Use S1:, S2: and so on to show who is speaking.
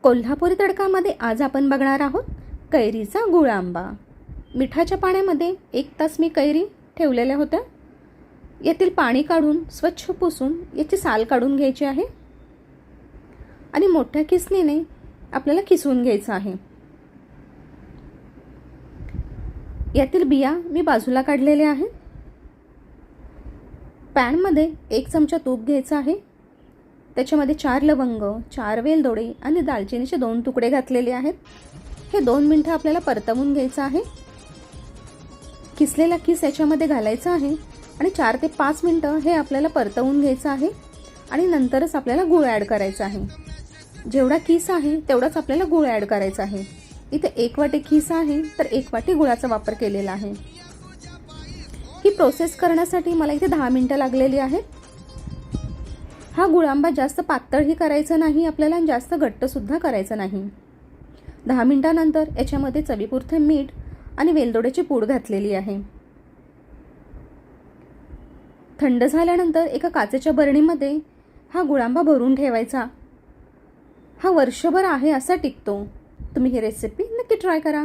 S1: कोल्हापुरी तडकामध्ये आज आपण बघणार आहोत कैरीचा गुळ आंबा। मिठाच्या पाण्यामध्ये 1 तास मी कैरी ठेवलेल्या होत्या। यातील पाणी काढून स्वच्छ पुसून याची साल काढून घ्यायची आहे आणि मोठ्या किसणीने आपल्याला किसून घ्यायचं आहे। यातील बिया मी बाजूला काढलेल्या आहेत। पॅन मध्ये 1 चमचा तूप घ्यायचं आहे। त्याच्यामध्ये 4 लवंग, 4 वेलदोडे आणि दालचिनीचे 2 तुकडे घातलेले आहेत। हे 2 मिनिटं आपल्याला परतवून घ्यायचं आहे। किसलेला किस याच्यामध्ये घालायचा आहे आणि 4 ते 5 मिनिटं हे आपल्याला परतवून घ्यायचं आहे आणि नंतरच आपल्याला गूळ ॲड करायचा आहे। जेवढा किस आहे तेवढाच आपल्याला गूळ ॲड करायचा आहे। इथे 1 वाटी किस आहे तर 1 वाटी गुळाचा वापर केलेला आहे। ही प्रोसेस करण्यासाठी मला इथे 10 मिनिटं लागलेली आहेत। हा गुळ आंबा जास्त पातळही करायचा नाही आपल्याला आणि जास्त घट्ट सुद्धा करायचा नाही। 10 मिनिटांनंतर याच्यामध्ये चवीपुरते मीठ आणि वेलदोड्याची पूड घातलेली आहे। थंड झाल्यानंतर एका काचेच्या बरणीमध्ये हा गुळ आंबा भरून ठेवायचा। हा वर्षभर आहे असा टिकतो। तुम्ही ही रेसिपी नक्की ट्राय करा।